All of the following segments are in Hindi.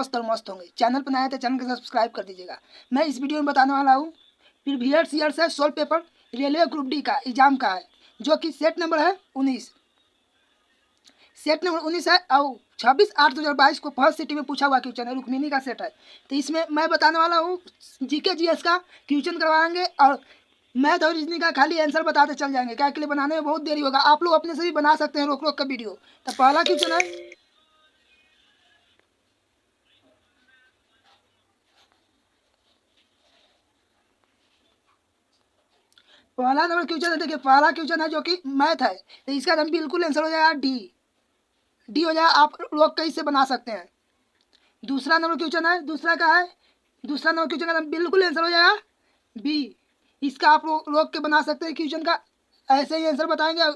स्वस्थ और मस्त होंगे। चैनल पर नया है तो चैनल को सब्सक्राइब कर दीजिएगा। मैं इस वीडियो में बताने वाला हूँ प्रीवियस ईयर से solve paper railway group D का एग्जाम का है, जो कि सेट नंबर है 19। सेट नंबर 19 है और 26/8/2022 को फर्स्ट सिटी में पूछा हुआ क्वेश्चन है, रुक्मिनी का सेट है। तो इसमें मैं बताने वाला हूँ जीके जीएस का क्वेश्चन करवाएंगे और मैथ और रीजनिंग का खाली आंसर बताते चल जाएंगे, क्या के लिए बनाने में बहुत देरी होगा। आप लोग अपने से भी बना सकते हैं रोक रोक का वीडियो। तो पहला क्वेश्चन है, पहला नंबर क्वेश्चन है। देखिए पहला क्वेश्चन है जो कि मैथ है, तो इसका एकदम बिल्कुल आंसर हो जाएगा डी हो जाएगा। आप लोग कैसे बना सकते हैं। दूसरा नंबर क्वेश्चन है, दूसरा का है, दूसरा नंबर क्वेश्चन का बिल्कुल आंसर हो जाएगा बी। इसका आप लोग के बना सकते हैं क्वेश्चन का, ऐसे ही आंसर बताएंगे।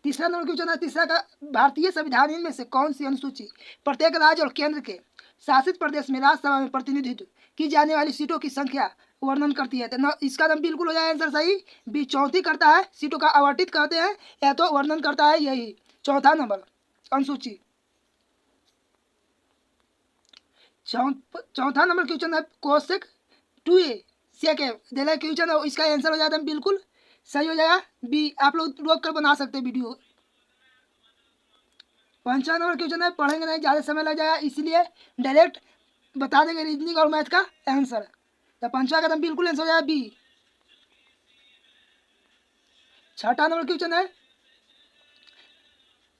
तीसरा नंबर क्वेश्चन है, तीसरा का भारतीय संविधान में से कौन सी अनुसूची प्रत्येक राज्य और केंद्र के शासित प्रदेश में राज्यसभा में प्रतिनिधित्व की जाने वाली सीटों की संख्या वर्णन करती है। तो इसका नाम बिल्कुल हो जाए आंसर सही, बी। चौथी करता है, सीटों का आवंटित करते हैं या तो वर्णन करता है, यही चौथा नंबर अनुसूची। चौथा नंबर क्वेश्चन है कोशक 2A से के दिला क्वेश्चन है, इसका आंसर हो जाता है बिल्कुल सही हो जाएगा बी। आप लोग रोक कर बना सकते हैं वीडियो। पांचवा नंबर क्वेश्चन है, पढ़ेंगे नहीं, ज़्यादा समय लग जाएगा, इसलिए डायरेक्ट बता देंगे रीजनिंग और मैथ का आंसर। तो पांचवा का बिल्कुल आंसर हो जाएगा बी। छठा नंबर क्वेश्चन है,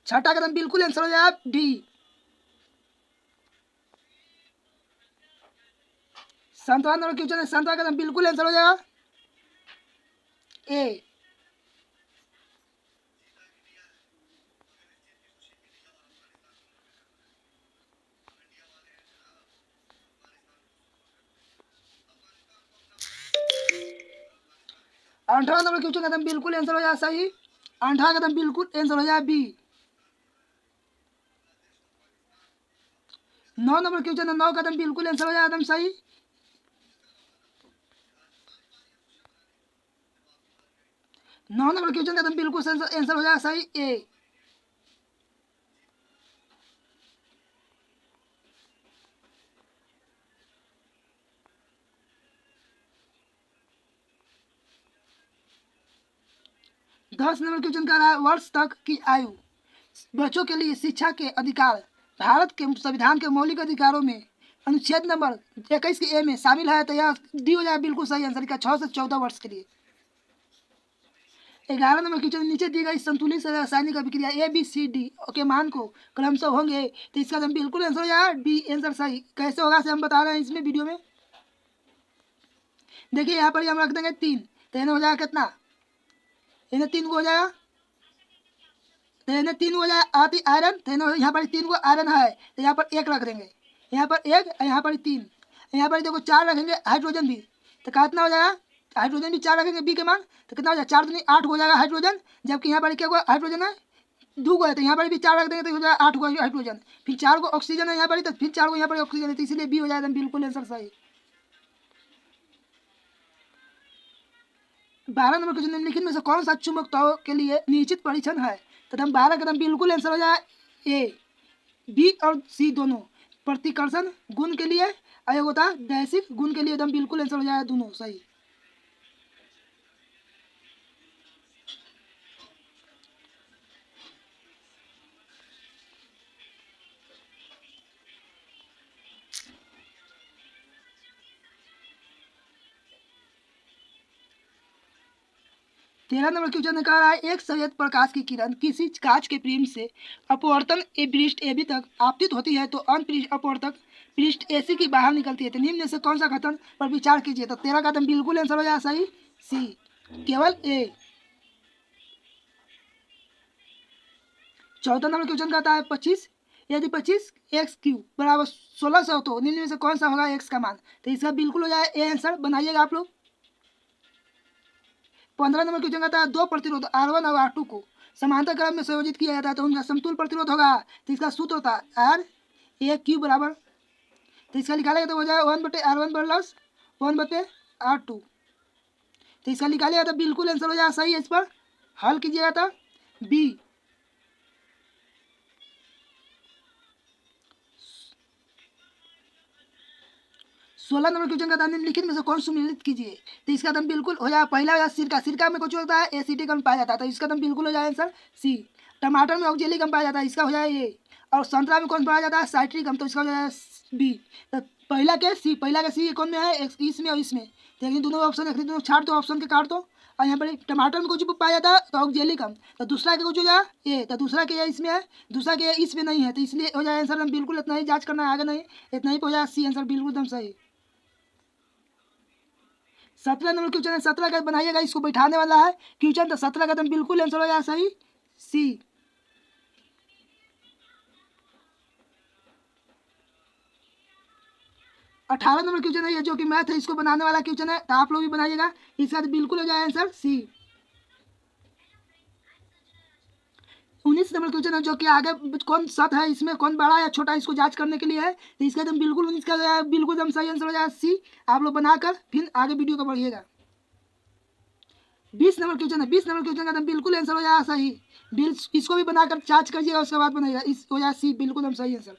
छठा का बिल्कुल आंसर हो जाएगा डी। सातवां नंबर क्वेश्चन है, सातवां का बिल्कुल आंसर हो जाएगा ए। आठवां नंबर क्वेश्चन का बिल्कुल आंसर हो जाएगा सही, आठवां का बिल्कुल आंसर हो जाएगा बी। 9 नंबर क्वेश्चन है, 9 का बिल्कुल आंसर हो जाएगा एकदम सही। नौ नंबर क्वेश्चन का बिल्कुल आंसर हो जाएगा सही, ए। 10 नंबर क्वेश्चन कर रहा है, वर्ष तक की आयु बच्चों के लिए शिक्षा के अधिकार भारत के संविधान के मौलिक अधिकारों में अनुच्छेद नंबर 21 के ए में शामिल है। तो यह डी हो जाए बिल्कुल सही आंसर का 6 से 14 वर्ष के लिए। 11 नंबर क्वेश्चन, नीचे दी गई संतुलित रासायनिक अभिक्रिया ए बी सी डी के मान को क्रमशः होंगे। तो इसका बिल्कुल आंसर हो जाएगा डी आंसर सही। कैसे होगा से हम बता रहे हैं इसमें वीडियो में। देखिए यहाँ पर हम रख देंगे 3, तो इन्हें हो जाएगा कितना, इन्हें 3 को हो जाएगा, तो इन्हें 3 हो जाएगा आती आयरन, तो यहाँ पर 3 को आयरन है, तो यहाँ पर 1 रख देंगे, यहाँ पर 1, यहाँ पर 3, यहाँ पर देखो 4 रखेंगे हाइड्रोजन भी, तो कितना हो जाएगा, हाइड्रोजन भी 4 रखेंगे बी के मान, तो कितना हो जाएगा 4 दूनी 8 हो जाएगा हाइड्रोजन। जबकि यहाँ पर क्या हुआ हाइड्रोजन है 2 है, तो यहाँ पर भी 4 रख देंगे तो हो जाएगा 8 को हाइड्रोजन, फिर 4 को ऑक्सीजन है यहाँ पर, तो फिर 4 को यहाँ पर ऑक्सीजन है, तो इसलिए बी हो जाएगा बिल्कुल आंसर सही। 12 नंबर क्वेश्चन, निम्नलिखित में से कौन सा चुंबकत्व के लिए निश्चित परीक्षण है। तो 12 का बिल्कुल आंसर हो जाए ए। बी और सी दोनों प्रतिकर्षण गुण के लिए, और होता है दैसिक गुण के लिए, एकदम बिल्कुल आंसर हो जाएगा दोनों सही। तेरह नंबर क्वेश्चन कह रहा है, एक संयत प्रकाश की किरण किसी कांच के प्रिज्म से अपवर्तन पृष्ठ ए बी तक आपतित होती है, तो अंत अपवर्तक पृष्ठ ए सी की बाहर निकलती है। तो निम्न में से कौन सा कथन पर विचार कीजिए। तो 13 का बिल्कुल आंसर हो जाए सही सी, केवल ए। 14 नंबर क्वेश्चन कहता है 25 यदि 25 एक्स क्यू बराबर 1600 तो निम्न में से कौन सा होगा एक्स का मान। तो इसका बिल्कुल हो जाए ए आंसर, बनाइएगा आप लोग। 15 नंबर क्वेश्चन कहता है, दो प्रतिरोध R1 और R2 को समांतर क्रम में संयोजित किया जाता है तो उनका समतुल प्रतिरोध होगा। तो इसका सूत्र होता है आर ए क्यू बराबर, तो इसका निकालेगा तो हो जाएगा 1/R1 प्लस 1/R2। तो इसका निकालेगा तो बिल्कुल आंसर हो जाएगा सही है। इस पर हल कीजिएगा तो बी। 16 नंबर क्वेश्चन का था निम्नलिखित में से कौन सुमेलित कीजिए। तो इसका दम बिल्कुल हो जाएगा, पहला हो जाएगा सिरका। सिरका में कुछ होता है एसिटिक अम्ल पाया जाता है, तो इसका दम बिल्कुल हो जाएगा आंसर सी। टमाटर में ऑक्जेलिक अम्ल पाया जाता है, इसका हो जाएगा ए। और संतरा में कौन पाया जाता है साइट्रिक अम्ल, तो इसका हो जाएगा बी। तो पहला के सी, पहला का सी कौन में है, इसमें और इसमें। देखिए दोनों ऑप्शन रख दो, छाट दो ऑप्शन के, काट दो। और यहाँ पर टमाटर में कुछ पाया जाता है तो ऑक्जेलिक अम्ल, तो दूसरा के कुछ हो जाएगा ए, तो दूसरा के इसमें है, दूसरा के इसमें नहीं है, तो इसलिए हो जाएगा आंसर बिल्कुल। इतना ही जांच करना है, आगे नहीं, इतना ही हो जाएगा सी आंसर बिल्कुल एकदम सही। 17 नंबर क्वेश्चन है, 17 का बनाइएगा, इसको बैठाने वाला है क्वेश्चन, तो 17 का एकदम बिल्कुल आंसर हो जाएगा सही सी। 18 नंबर क्वेश्चन है ये, जो कि मैथ है, इसको बनाने वाला क्वेश्चन है, तो आप लोग भी बनाइएगा, इसका तो बिल्कुल हो जाएगा आंसर सी। 19 नंबर क्वेश्चन है, जो कि आगे कौन सत है, इसमें कौन बड़ा या छोटा, इसको जांच करने के लिए है, तो इसका एकदम बिल्कुल 19 का बिल्कुल एकदम सही आंसर हो जाएगा सी। आप लोग बनाकर फिर आगे वीडियो को बढ़िएगा। 20 नंबर क्वेश्चन है, 20 नंबर क्वेश्चन का एकदम बिल्कुल आंसर हो जाएगा सही। इसको भी बनाकर जांच करिएगा, उसके बाद बनाइएगा, इस हो जाएगा सी बिल्कुल एकदम सही आंसर।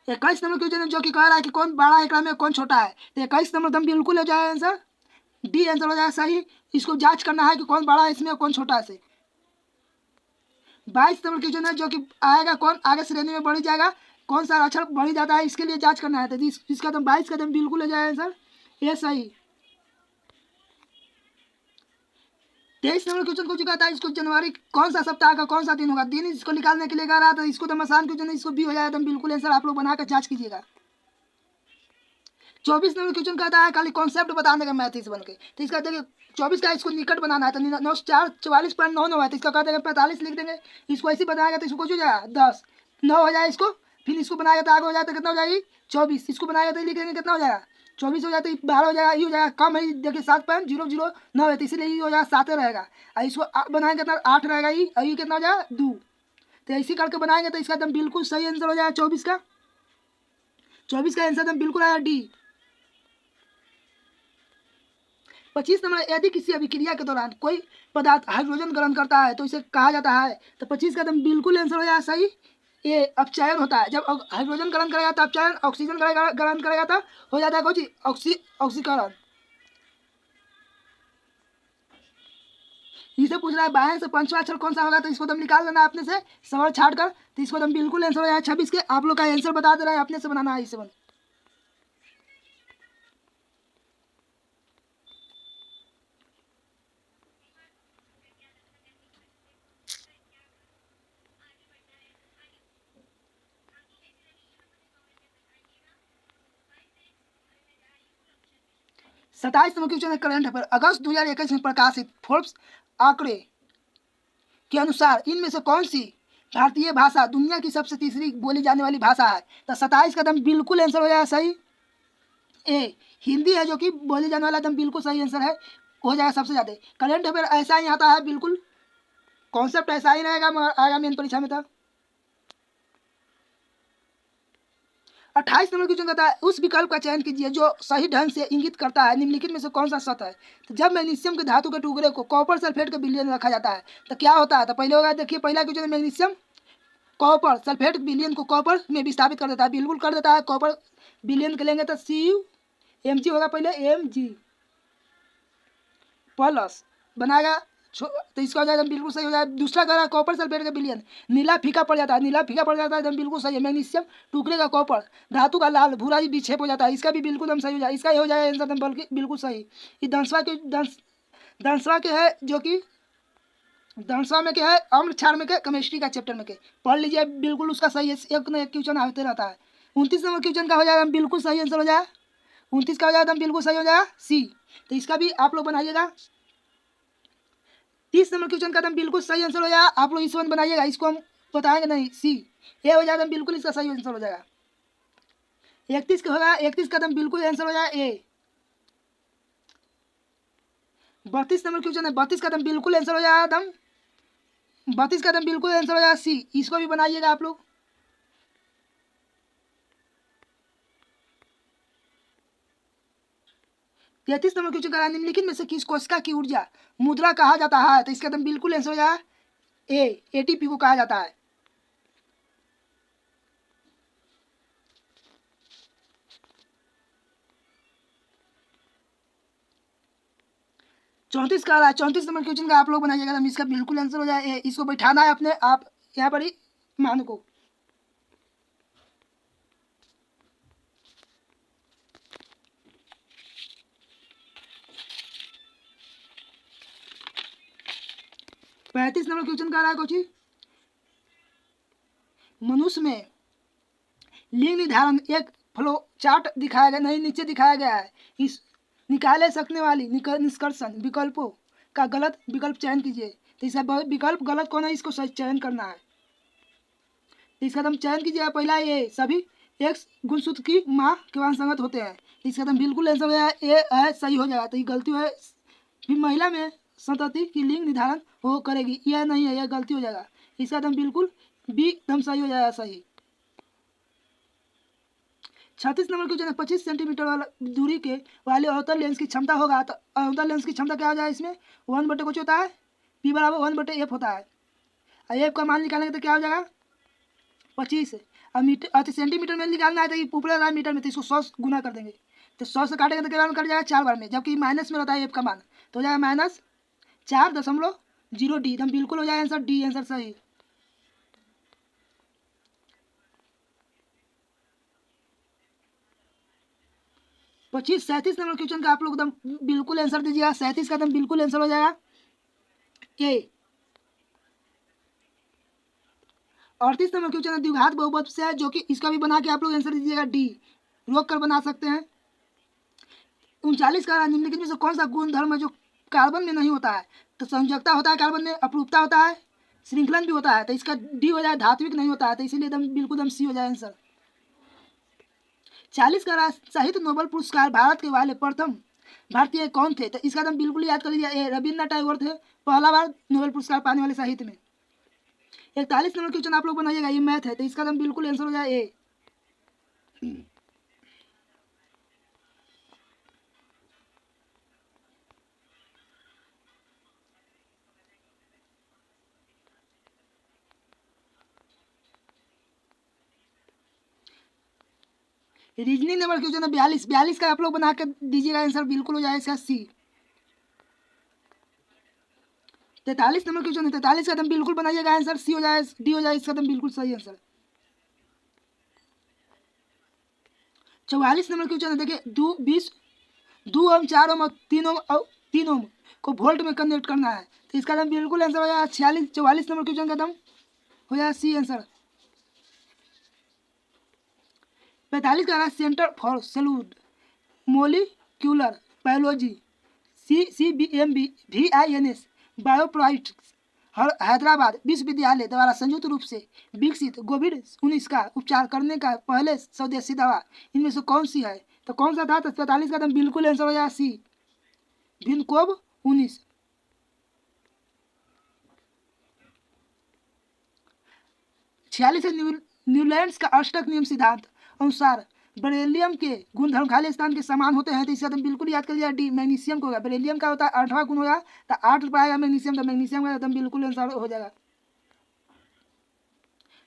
21 नंबर क्वेश्चन है, जो कि कह रहा है कि कौन बड़ा है एकरा में कौन छोटा है, तो 21 नंबर एकदम बिल्कुल हो जाएगा आंसर डी आंसर हो जाएगा सही। इसको जांच करना है कि कौन बड़ा है इसमें और कौन छोटा है से। 22 नंबर क्वेश्चन है, जो कि आएगा कौन आगे श्रेणी में बढ़ी जाएगा, कौन सा अक्षर बढ़ी जाता है, इसके लिए जांच करना है, तो इसका एकदम 22 का एकदम बिल्कुल हो जाएगा आंसर ये सही। 23 नंबर क्वेश्चन को चुका था, इसको जनवरी कौन सा सप्ताह का कौन सा दिन होगा, दिन इसको निकालने के लिए कह रहा था, इसको तो आसान क्वेश्चन है, इसको भी हो जाएगा एकदम बिल्कुल आंसर, आप लोग बनाकर जांच कीजिएगा। 24 नंबर क्वेश्चन कहता है खाली कॉन्सेप्ट बताने का मैथ इस बन के, तो इसका देखिए 24 का इसको निकट बनाना है, तो 9 4 44.9 है, तो इसका कहते हैं 45 लिख देंगे। इसको ऐसे बनाएगा तो इसको कुछ हो जाएगा 10, 9 हो जाए इसको, फिर इसको बनाएगा तो आगे हो जाए तो कितना हो जाएगी 24, इसको बनाएगा तो लिख देंगे कितना हो जाएगा 24 हो जाए, तो 12 हो जाएगा, ये हो जाएगा कम है, देखिए 7.009 है, तो इसीलिए ये हो जाएगा 7 रहेगा। और इसको बनाएंगे कितना 8 रहेगा ये, और ये कितना हो जाएगा 2, तो ऐसे करके बनाएंगे तो इसका एकदम बिल्कुल सही आंसर हो जाएगा 24 का। 24 का आंसर एकदम बिल्कुल आया डी। 25 नंबर, यदि किसी अभिक्रिया के दौरान कोई पदार्थ हाइड्रोजन ग्रहण करता है तो इसे कहा जाता है, तो 25 का एकदम बिल्कुल आंसर हो जाएगा सही। ये अपचयन होता है, जब हाइड्रोजन ग्रहण करेगा तो अपचयन, ऑक्सीजन ग्रहण करेगा तो हो जाता है कुछ ऑक्सीकरण। इसे पूछ रहा है बाएं से पंचवा अक्षर कौन सा होगा, तो इसको तुम निकाल देना अपने से सवाल छाट कर, तो इसको तुम बिल्कुल आंसर हो जाएगा 26 के। आप लोग का आंसर बता दे रहा है, अपने से बनाना है इसे बन। सत्ताईस नंबर क्वेश्चन है करंट अफेयर। अगस्त 2021 में प्रकाशित फोर्ब्स आंकड़े के अनुसार इनमें से कौन सी भारतीय भाषा दुनिया की सबसे तीसरी बोली जाने वाली भाषा है, तो 27 का एकदम बिल्कुल आंसर हो जाएगा सही। ए हिंदी है, जो कि बोली जाने वाला एकदम बिल्कुल सही आंसर है, हो जाएगा सबसे ज़्यादा। करंट अफेयर ऐसा ही आता है, बिल्कुल कॉन्सेप्ट ऐसा ही रहेगा, मगर आएगा मेन परीक्षा में तब। 28 नंबर क्वेश्चन कहता है उस विकल्प का चयन कीजिए जो सही ढंग से इंगित करता है निम्नलिखित में से कौन सा सत्य है। तो जब मैग्नीशियम के धातु के टुकड़े को कॉपर सल्फेट के विलयन में रखा जाता है तो क्या होता है, तो पहले होगा, देखिए पहला क्वेश्चन मैग्नीशियम कॉपर सल्फेट विलयन को कॉपर में विस्थापित कर देता है, बिल्कुल कर देता है। कॉपर विलयन के लेंगे तो CuMg होगा, पहले Mg प्लस बनाएगा, तो इसका हो जाएगा बिल्कुल सही हो जाएगा। दूसरा कह रहा है कॉपर सल्फेट का विलयन नीला फीका पड़ जाता है, नीला फीका पड़ जाता है एकदम बिल्कुल सही है। मैग्नीशियम टुकड़े का कॉपर धातु का लाल भूरा विक्षेप हो जाता है, इसका भी बिल्कुल एकदम सही हो जाएगा, इसका ही हो जाएगा आंसर बल्कि बिल्कुल सही। ये दंसवा के है, जो कि दंसवा में क्या है, अम्ल क्षार में के केमिस्ट्री का चैप्टर में के पढ़ लीजिए, बिल्कुल उसका सही है, एक न एक क्वेश्चन आते रहता है। 29 नंबर क्वेश्चन का हो जाएगा बिल्कुल सही आंसर हो जाएगा, 29 का हो जाएगा बिल्कुल सही हो जाएगा सी, तो इसका भी आप लोग बनाइएगा। 30 नंबर क्वेश्चन का एकदम बिल्कुल सही आंसर हो जाएगा, आप लोग इस वन बनाइएगा, इसको हम बताएंगे नहीं, सी ये हो जाएगा बिल्कुल इसका सही आंसर हो जाएगा। 31 का होगा, 31 का एकदम बिल्कुल आंसर हो जाएगा ए। 32 नंबर क्वेश्चन है, 32 का एकदम बिल्कुल आंसर हो जाएगा एकदम, 32 का एकदम बिल्कुल आंसर हो जाएगा सी, इसको भी बनाइएगा आप लोग। 33 नंबर क्वेश्चन करा निम्नलिखित में से किस कोशिका की ऊर्जा मुद्रा कहा जाता है? तो इसका एकदम बिल्कुल आंसर हो जाएगा ए, एटीपी को कहा जाता है। चौंतीस का रहा है, 34 नंबर क्वेश्चन का आप लोग बनाइएगा, तो इसका बिल्कुल आंसर हो जाए ए। इसको बैठाना है अपने आप यहाँ पर ही मान को। पैंतीस नंबर क्वेश्चन का रहा है कोची, मनुष्य में लिंग निर्धारण एक फ्लो चार्ट दिखाया गया, नहीं नीचे दिखाया गया है। इस निकाले सकने वाली निष्कर्षण विकल्पों का गलत विकल्प चयन कीजिए। तो इसका विकल्प गलत कौन है, इसको सही चयन करना है। तो इसका हम चयन कीजिए। पहला ये सभी एक्स गुणसूत्र की माँ के मान संगत होते हैं। तो इसका हम बिल्कुल आंसर हो जाएगा ए है, सही हो जाएगा। तो ये गलती है, फिर महिला में संतति की लिंग निर्धारण हो करेगी, यह नहीं है, यह गलती हो जाएगा। इसका एकदम बिल्कुल बी एकदम सही हो जाएगा, सही। 36 नंबर क्वेश्चन है, 25 सेंटीमीटर वाला दूरी के वाले अवतल लेंस की क्षमता होगा। तो अवतल लेंस की क्षमता क्या हो जाएगा, इसमें 1/, कुछ होता है पी बराबर 1/f होता है। और एफ का मान निकालेंगे तो क्या हो जाएगा 25। और मीटर सेंटीमीटर में निकालना है तो ये ऊपर रहा है मीटर में, तो इसको 100 गुना कर देंगे। तो 100 से काटेंगे तो क्या कट जाएगा 4 बार में, जबकि माइनस में रहता है एफ का मान, तो हो जाएगा -4.0 डी। एकदम बिल्कुल हो जाएगा आंसर डी, आंसर सही। पच्चीस 37 नंबर क्वेश्चन का आप लोग एकदम बिल्कुल आंसर दीजिएगा। 37 का एकदम बिल्कुल आंसर हो जाएगा ए। 38 नंबर क्वेश्चन है, द्विघात बहुपद से है, जो कि इसका भी बना के आप लोग आंसर दीजिएगा डी, रोक कर बना सकते हैं। 39 का निम्नलिखित में से कौन सा गुण धर्म है जो कार्बन में नहीं होता है? तो संयोजकता होता है कार्बन में, अपरूपता होता है, श्रृंखलन भी होता है। तो इसका डी हो जाए, धात्विक नहीं होता है, तो इसीलिए एकदम बिल्कुल एकदम सी हो जाए आंसर। 40 का साहित्य नोबेल पुरस्कार भारत के वाले प्रथम भारतीय कौन थे? तो इसका एकदम बिल्कुल याद कर लीजिए ए, रविन्द्रनाथ टैगोर थे, पहला बार नोबेल पुरस्कार पाने वाले साहित्य में। 41 नंबर क्वेश्चन आप लोग बनाइएगा, ये मैथ है, तो इसका एकदम बिल्कुल आंसर हो जाए ए। रीजनिंग नंबर क्वेश्चन है 42 का आप लोग बना के दीजिएगा, आंसर बिल्कुल हो जाएगा इसका सी। 43 नंबर क्वेश्चन है, 43 का एकदम बिल्कुल बनाइएगा, आंसर सी हो जाए, डी हो जाए, इसका एकदम बिल्कुल सही आंसर। 44 नंबर क्वेश्चन है, देखिए 2 ओम 4 ओम और 3 ओम को वोल्ट में कन्वर्ट करना है। तो इसका एकदम बिल्कुल आंसर हो जाएगा 44 नंबर क्वेश्चन का एकदम हो जाएगा सी आंसर। 45 का centre for cellular molecular biology CBMVINS बायोप्रोइटिक्स हैदराबाद विश्वविद्यालय द्वारा संयुक्त रूप से विकसित कोविड-19 का उपचार करने का पहले स्वदेशी दवा इनमें से कौन सी है? तो कौन सा था? तो 45 का एकदम बिल्कुल आंसर हो जाएगा सी, विनकोव-19। 46 है, न्यूलैंड्स का अष्टक नियम सिद्धांत अनुसार बेरिलियम के गुणधर्म खाली स्थान के समान होते हैं। तो इसका एकदम बिल्कुल याद कर लिया डी, मैग्नीशियम को होगा, बेरिलियम का होता है 8वां गुण होगा, तो 8 पाएगा मैग्नीशियम, तो मैग्नीशियम का एकदम बिल्कुल आंसर हो जाएगा।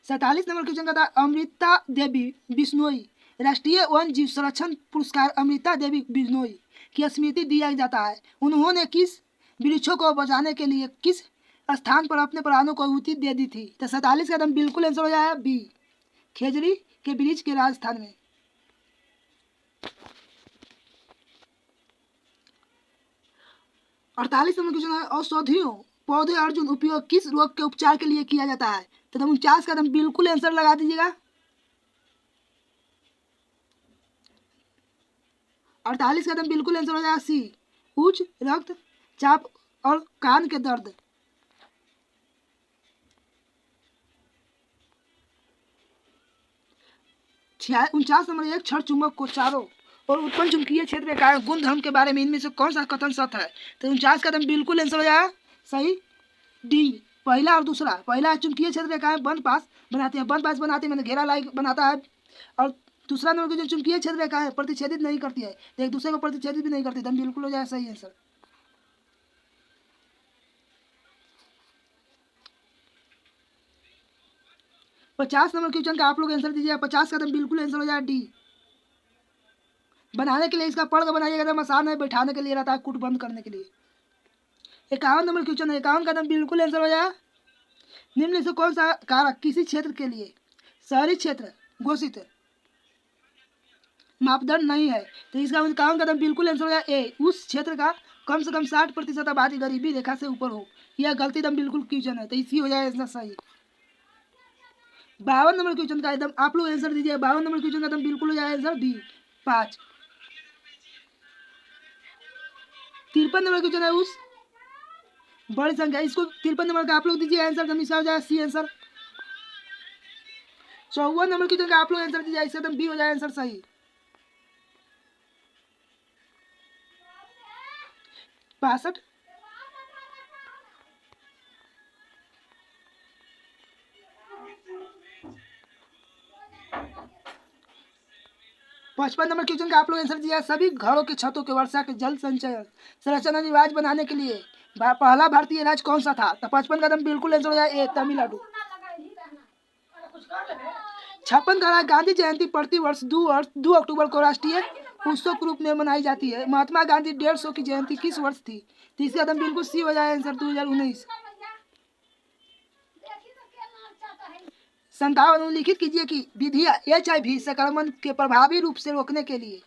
47 नंबर क्वेश्चन का था, अमृता देवी बिश्नोई राष्ट्रीय वन जीव संरक्षण पुरस्कार अमृता देवी बिश्नोई की स्मृति दिया जाता है। उन्होंने किस वृक्षों को बचाने के लिए किस स्थान पर अपने प्राणों को आहुति दे दी थी? तो 47 का एकदम बिल्कुल आंसर हो जाएगा बी, खेजड़ी के वृक्ष के राजस्थान में। 48 नंबर क्वेश्चन है, औषधियों पौधे अर्जुन उपयोग किस रोग के उपचार के लिए किया जाता है? तो 49 का एकदम बिल्कुल आंसर लगा दीजिएगा। 48 का एकदम बिल्कुल आंसर हो जाएगा सी, उच्च रक्तचाप और कान के दर्द। 49 नंबर, एक क्षण चुंबक को चारों और उत्पन्न चुंबकीय क्षेत्र के कारण गुण धर्म के बारे में इनमें से कौन सा कथन सत्य है? तो 49 का एकदम बिल्कुल आंसर हो जाएगा सही डी, पहला और दूसरा। पहला चुंबकीय क्षेत्र के कारण बंद पास बनाते हैं, बंद पास बनाते हैं मैंने घेरा लाइक बनाता है, और दूसरा नंबर क्वेश्चन, चुंबकीय क्षेत्र रेखा है प्रतिच्छेदित नहीं करती है, तो एक दूसरे को प्रतिच्छेदित भी नहीं करती, एकदम बिल्कुल हो जाए सही आंसर। पचास नंबर क्वेश्चन का आप लोग आंसर दीजिए, 50 का एकदम बिल्कुल आंसर हो जाए डी। बनाने के लिए इसका पढ़ बनाइएगा, एकदम आसान है, बैठाने के लिए रहता है, कूट बंद करने के लिए। 51 नंबर क्वेश्चन है, 51 का एकदम बिल्कुल आंसर हो जाए, निम्न से कौन सा कारक किसी क्षेत्र के लिए शहरी क्षेत्र घोषित मापदंड नहीं है, तो इसका 51 का एकदम बिल्कुल आंसर हो जाए ए, उस क्षेत्र का कम से कम 60% आबादी गरीबी रेखा से ऊपर हो। यह गलती एकदम बिल्कुल क्वेश्चन है, तो इसी हो जाए आंसर सही। 52 नंबर क्वेश्चन का एकदम आप लोग आंसर दीजिए, 52 नंबर क्वेश्चन का एकदम बिल्कुल हो जाए आंसर डी 5। 53 नंबर क्वेश्चन है, उस बड़ी संख्या, इसको 53 नंबर का आप लोग दीजिए आंसर, एकदम इसका हो जाए सी आंसर। 54 नंबर क्वेश्चन का आप लोग आंसर दीजिए, इसका एकदम बी हो जाए आंसर सही। 62 55 नंबर क्वेश्चन का आप लोग आंसर दिया, सभी घरों के छतों के वर्षा के जल संचय संरचना अनिवार्य बनाने के लिए पहला भारतीय राज्य कौन सा था, तो 55 का एकदम बिल्कुल आंसर हो जाए ए, तमिलनाडु। 56 का गांधी जयंती प्रति वर्ष 2 अक्टूबर को राष्ट्रीय उत्सव के रूप में मनाई जाती है, महात्मा गांधी 150 की जयंती किस वर्ष थी, तो इसका एकदम बिल्कुल सी हो जाए आंसर 2019। 57 उल्लिखित कीजिए कि विधियां HIV संक्रमण के प्रभावी रूप से रोकने के लिए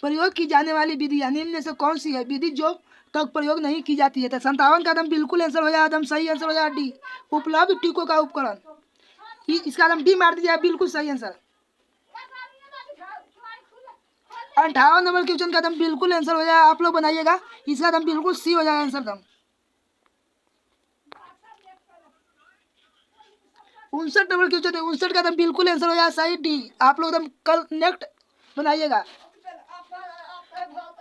प्रयोग की जाने वाली विधियां निम्न में से कौन सी है विधि जो तक प्रयोग नहीं की जाती है, तो 57 का एकदम बिल्कुल आंसर हो जाए, एकदम सही आंसर हो जाए डी, उपलब्ध टीकों का उपकरण। इसका एकदम डी मार दीजिए, बिल्कुल सही आंसर। 58 नंबर क्वेश्चन का एकदम बिल्कुल आंसर हो जाए, आप लोग बनाइएगा, इसका एकदम बिल्कुल सी हो जाए आंसर एकदम। 59 नंबर क्वेश्चन है, 59 का एकदम बिल्कुल आंसर हो जाए सही डी, आप लोग एकदम कल नेक्स्ट बनाइएगा।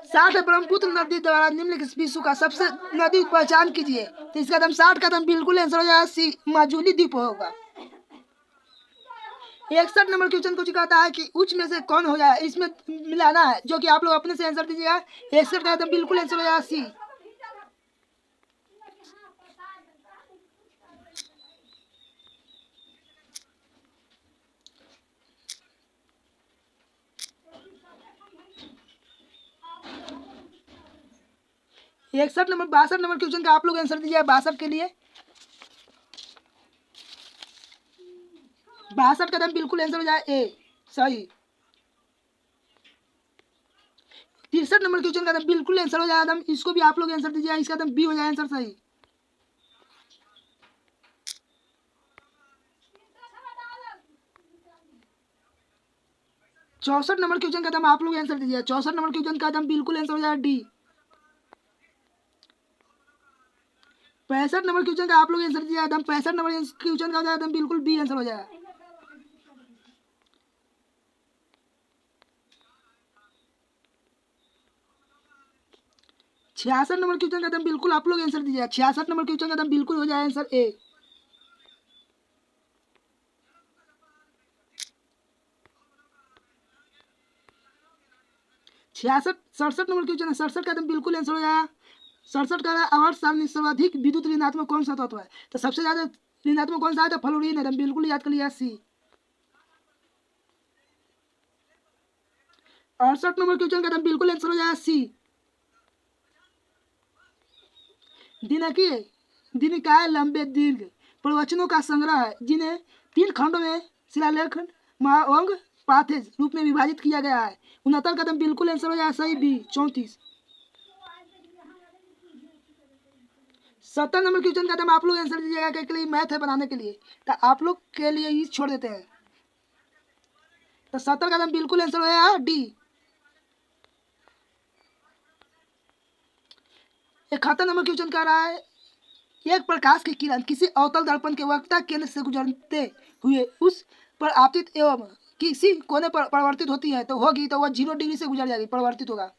60 ब्रह्मपुत्र नदी द्वारा निम्नलिखित विश्व का सबसे नदी पहचान कीजिए, तो इसका एकदम 60 का एकदम बिल्कुल आंसर हो जाए सी, माजुली द्वीप होगा। 61 नंबर क्वेश्चन कुछ कहता है कि उच्च में से कौन हो जाए, इसमें मिलाना है, जो कि आप लोग अपने से आंसर दीजिएगा। 61 का एकदम बिल्कुल आंसर हो जाए सी। इकसठ नंबर 62 नंबर क्वेश्चन का आप लोग आंसर दीजिए, 62 के लिए 62 का एकदम बिल्कुल आंसर हो जाए ए, सही। 63 नंबर क्वेश्चन का एकदम बिल्कुल आंसर हो जाए, एकदम इसको भी आप लोग आंसर दीजिए, इसका एकदम बी हो जाए आंसर सही। 64 नंबर क्वेश्चन का एकदम आप लोग आंसर दीजिए, 64 नंबर क्वेश्चन का एकदम बिल्कुल आंसर हो जाए डी। 65 नंबर क्वेश्चन का आप लोग आंसर दीजिए, एकदम 65 नंबर क्वेश्चन का हो जाए, एकदम बिल्कुल बी आंसर हो जाए। 66 नंबर क्वेश्चन का एकदम बिल्कुल आप लोग आंसर दीजिए, 66 नंबर क्वेश्चन का एकदम बिल्कुल हो जाए आंसर ए। 67 नंबर क्वेश्चन है, 67 का एकदम बिल्कुल आंसर हो जाए। 67 का आवर्त साल में सर्वाधिक विद्युत ऋणात्मक कौन सा तत्व है, तो सबसे ज्यादा ऋणात्मक कौन सा है, तो फ्लोरीन है, एकदम बिल्कुल याद कर लिया सी। 68 नंबर क्वेश्चन का एकदम बिल्कुल आंसर हो जाए सी। दिनकाय लंबे दीर्घ प्रवचनों का संग्रह है, जिन्हें 3 खंडों में शिलालेख महावंग पाथेज रूप में विभाजित किया गया है। 69 का एकदम बिल्कुल आंसर हो जाए सही बी, 34। 70 नंबर क्वेश्चन का एकदम आप लोग आंसर दीजिएगा, के लिए मैथ है बनाने के लिए, तो आप लोग के लिए ही छोड़ देते हैं। तो 70 का एकदम बिल्कुल आंसर हो जाए डी। 71 नंबर क्वेश्चन कह रहा है, एक प्रकाश की किरण किसी अवतल दर्पण के वक्रता केंद्र से गुजरते हुए उस पर आपतित एवं किसी कोने पर परिवर्तित होती है, तो होगी तो वह 0 डिग्री से गुजर जाएगी, परिवर्तित होगा।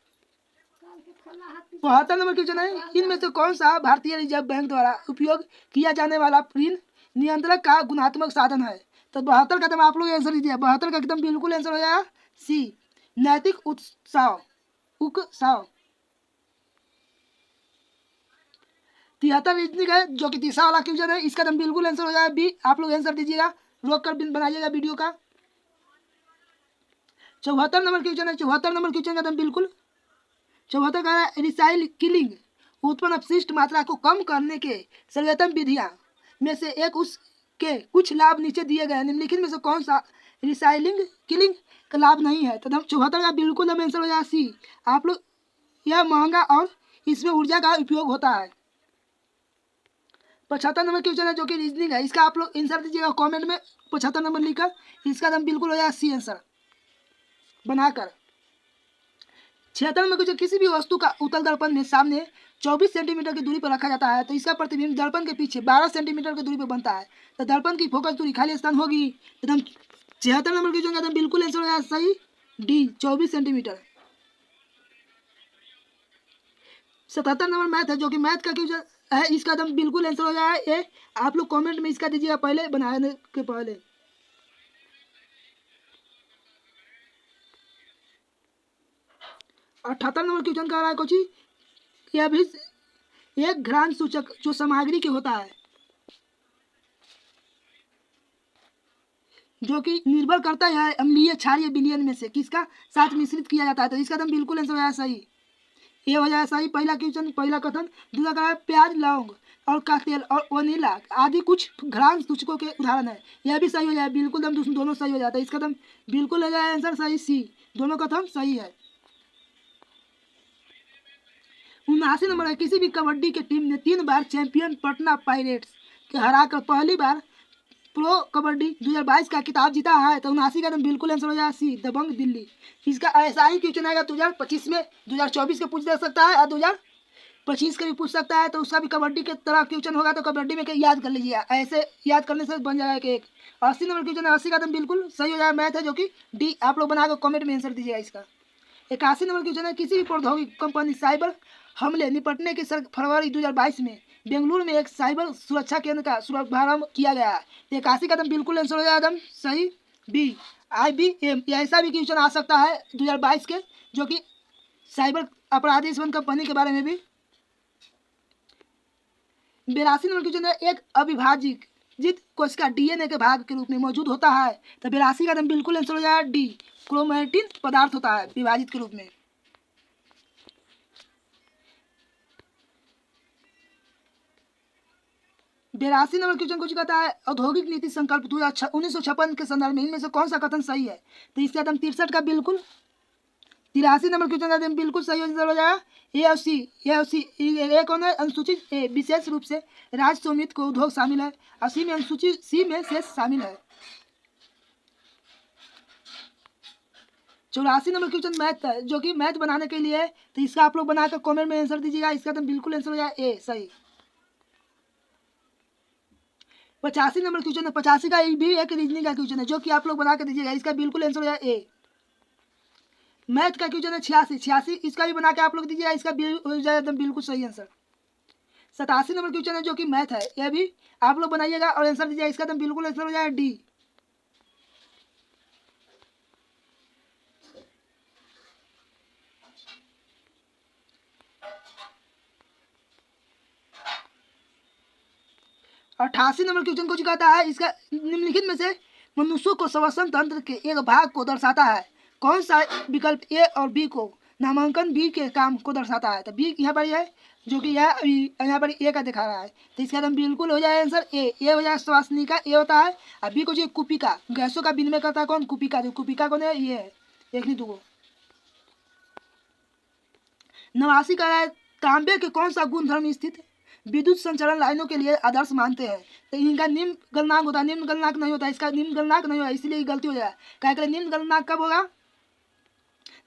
72 नंबर क्वेश्चन है, इनमें से कौन सा भारतीय रिजर्व बैंक द्वारा उपयोग किया जाने वाला ऋण नियंत्रण का गुणात्मक साधन है, तो 72 का एकदम आप लोग आंसर दीजिए, 72 का एकदम बिल्कुल आंसर हो जाए सी नैतिक उत्साह उत्साह। 73 रीजनिंग है जो कि तीसरा वाला क्वेश्चन है, इसका एकदम बिल्कुल आंसर हो जाएगा बी। आप लोग आंसर दीजिएगा, रोक कर बनाइएगा वीडियो का। 74 नंबर क्वेश्चन है, 74 नंबर क्वेश्चन का एकदम बिल्कुल 74 का है रिसाइकिलिंग उत्पन्न अपशिष्ट मात्रा को कम करने के सर्वोत्तम विधियां में से एक उसके कुछ लाभ नीचे दिए गए निम्नलिखित में से कौन सा रिसाइलिंग किलिंग का लाभ नहीं है। तो 74 का बिल्कुल आंसर हो जाएगा सी। आप लोग यह महंगा और इसमें ऊर्जा का उपयोग होता है। 75 नंबर क्वेश्चन है जो कि रीजनिंग है, इसका आप लोग आंसर दीजिएगा कमेंट में 75 नंबर लिखकर। इसका एकदम बिल्कुल हो जाएगा सी आंसर बनाकर। 76 में कुछ किसी भी वस्तु का उत्तल दर्पण में सामने 24 सेंटीमीटर की दूरी पर रखा जाता है तो इसका प्रतिबिंब दर्पण के पीछे 12 सेंटीमीटर की दूरी पर बनता है। तो दर्पण की फोकस दूरी खाली स्थान होगी। एकदम 76 नंबर क्वेश्चन का एकदम बिल्कुल आंसर हो जाएगा सही डी 24 सेंटीमीटर। 77 नंबर मैथ है जो कि मैथ का क्वेश्चन है, इसका एकदम बिल्कुल आंसर हो जाएगा ए। आप लोग कमेंट में इसका दीजिएगा पहले बनाने के पहले। 78 नंबर क्वेश्चन कह रहा है कोची यह भी एक घ्राण सूचक जो सामग्री के होता है जो कि निर्भर करता है अम्लीय क्षारीय विलयन में से किसका साथ मिश्रित किया जाता है। तो इसका एकदम बिल्कुल आंसर हो जाएगा सही, ये हो जाएगा सही पहला क्वेश्चन पहला कथन। दूसरा कह रहा है प्याज लौंग और का तेल और वनीला आदि कुछ घ्राण सूचकों के उदाहरण है, यह भी सही हो जाए बिल्कुल एकदम दोनों सही हो जाता है। इसका एकदम बिल्कुल हो जाए आंसर सही सी, दोनों कथन सही है। 79 नंबर है किसी भी कबड्डी की टीम ने 3 बार चैंपियन पटना पायरेट्स के हराकर पहली बार प्रो कबड्डी 2022 का खिताब जीता है। तो 79 का एकदम बिल्कुल आंसर हो जाएगा सी दबंग दिल्ली। इसका ऐसा ही क्वेश्चन आएगा 2025 में, 2024 के पूछ सकता है और 2025 के भी पूछ सकता है। तो उसका भी कबड्डी के तरह क्वेश्चन होगा तो कबड्डी में याद कर लीजिएगा, ऐसे याद करने से बन जाएगा कि एक 80 नंबर क्वेश्चन है, 80 का एकदम बिल्कुल सही हो जाएगा मैथ है जो कि डी। आप लोग बनाकर कॉमेंट में आंसर दीजिएगा इसका। 81 नंबर क्वेश्चन है किसी भी प्रौद्योगिकी कंपनी साइबर हमले निपटने के फरवरी 2022 में बेंगलुरु में एक साइबर सुरक्षा केंद्र का शुभारंभ किया गया है। 81 का एकदम बिल्कुल आंसर हो जाएगा एकदम सही बी IBM। ऐसा भी क्वेश्चन आ सकता है 2022 के जो कि साइबर अपराधी संबंध कंपनी के बारे में भी। 82 नंबर क्वेश्चन है एक अविभाजित कोशिका DNA के भाग के रूप में मौजूद होता है। तो 82 का एकदम बिल्कुल आंसर हो जाएगा डी क्रोमैटिन पदार्थ होता है विभाजित के रूप में। 82 नंबर क्वेश्चन कुछ कहता है औद्योगिक नीति संकल्प 1956 के संदर्भ में इनमें से कौन सा कथन सही है। तो इसका एकदम 63 का बिल्कुल 83 नंबर क्वेश्चन का एकदम बिल्कुल सही हो जाएगा ए और सी। ए कौन है अनुसूचित ए विशेष रूप से राज्य स्वामित्व को उद्योग शामिल है और सी में अनुसूचित सी में शेष शामिल है। 84 नंबर क्वेश्चन मैथ है जो कि मैथ बनाने के लिए है तो इसका आप लोग बनाकर कॉमेंट में आंसर दीजिएगा। इसका एकदम बिल्कुल आंसर हो जाएगा ए सही। 85 नंबर क्वेश्चन है, 85 का भी एक रीजनिंग का क्वेश्चन है जो कि आप लोग बना कर दीजिएगा। इसका बिल्कुल आंसर हो जाएगा ए। मैथ का क्वेश्चन है 86 इसका भी बना के आप लोग दीजिएगा। इसका हो जाएगा एकदम बिल्कुल सही आंसर। 87 नंबर क्वेश्चन है जो कि मैथ है, यह भी आप लोग बनाइएगा और आंसर दीजिएगा। इसका एकदम बिल्कुल आंसर हो जाएगा डी। और 88 नंबर क्वेश्चन कुछ कहता है इसका निम्नलिखित में से मनुष्यों को श्वसन तंत्र के एक भाग को दर्शाता है, कौन सा विकल्प ए और बी को नामांकन बी के काम को दर्शाता है। तो बी यहाँ पर है जो कि यहाँ पर ए का दिखा रहा है तो इसका एकदम बिल्कुल हो जाए आंसर ए हो जाए श्वासनिका ए होता है और बी को जो कुपिका गैसों का विनिमय करता है कौन कुपिका, जो कुपिका कौन है ये है एक नहीं दो। 89 का है तांबे के कौन सा गुणधर्म स्थित विद्युत संचरण लाइनों के लिए आदर्श मानते हैं। तो इनका निम्न गलनांक होता है, निम्न गलनांक नहीं होता, इसका निम्न गलनांक नहीं होगा इसलिए गलती हो जाए। क्या करें निम्न गलनांक कब होगा,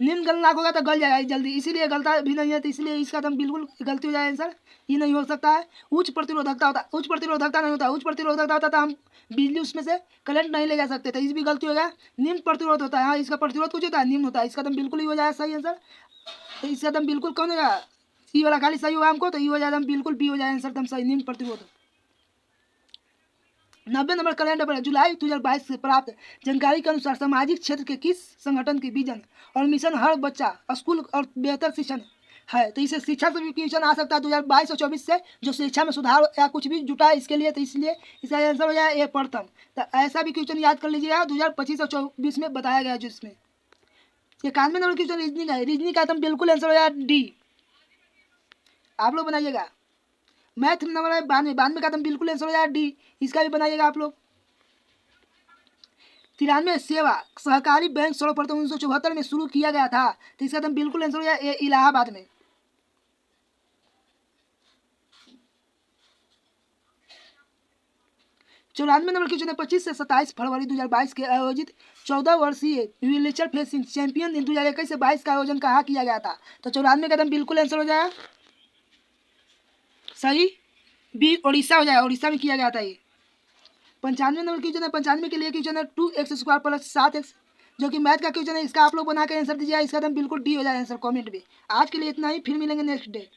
निम्न गलनांक होगा तो गल जाएगा जल्दी, इसीलिए गलता भी नहीं है तो इसलिए इसका एकदम बिल्कुल गलती हो जाए आंसर ये नहीं हो सकता है। उच्च प्रतिरोधकता होता है, उच्च प्रतिरोधकता नहीं होता, उच्च प्रतिरोधकता होता तो हम बिजली उसमें से करंट नहीं ले जा सकते तो इस भी गलती हो गया। निम्न प्रतिरोध होता है, हाँ इसका प्रतिरोध कुछ होता है निम्न होता है, इसका एकदम बिल्कुल ही हो जाए सही आंसर। तो इसका एकदम बिल्कुल कौन होगा ई वाला खाली सही होगा हमको तो ई हो जाए एकदम बिल्कुल बी हो जाए आंसर एकदम सही निम्न प्रतिरोध। 90 नंबर कैलेंडर जुलाई 2022 से प्राप्त जानकारी के अनुसार सामाजिक क्षेत्र के किस संगठन के विजन और मिशन हर बच्चा स्कूल और बेहतर शिक्षण है। तो इसे शिक्षा से भी क्वेश्चन आ सकता है 2022 और 24 से, जो शिक्षा में सुधार या कुछ भी जुटा है इसके लिए। तो इसलिए इसका आंसर हो जाए ए प्रथम। तो ऐसा भी क्वेश्चन याद कर लीजिएगा 2025 और 24 में बताया गया है, जिसमें 91 नंबर क्वेश्चन रीजनिंग है। रीजनिंग का एकदम बिल्कुल आंसर हो जाए डी। आप लोग बनाइएगा। मैथ नंबर है 92 का एकदम बिल्कुल आंसर हो जाए डी। इसका भी बनाइएगा आप लोग। 93 सेवा सहकारी बैंक सर्वप्रथम 1974 में शुरू किया गया था। तो इसका एकदम बिल्कुल आंसर हो जाए इलाहाबाद में। 94 नंबर क्वेश्चन है 25 से 27 फरवरी 2022 के आयोजित 14 वर्षीय व्हीलचेयर फेंसिंग चैंपियन 2021 से 22 का आयोजन कहाँ किया गया था। तो 94 का एकदम बिल्कुल आंसर हो जाए सही बी, उड़ीसा हो जाए। उड़ीसा में किया गया था ये। 95 नंबर क्वेश्चन है 95 के लिए क्वेश्चन है 2x² + 7x, जो कि मैथ का क्वेश्चन है। इसका आप लोग बना के आंसर दीजिए। इसका एकदम बिल्कुल डी हो जाए आंसर कमेंट में। आज के लिए इतना ही, फिर मिलेंगे नेक्स्ट डे।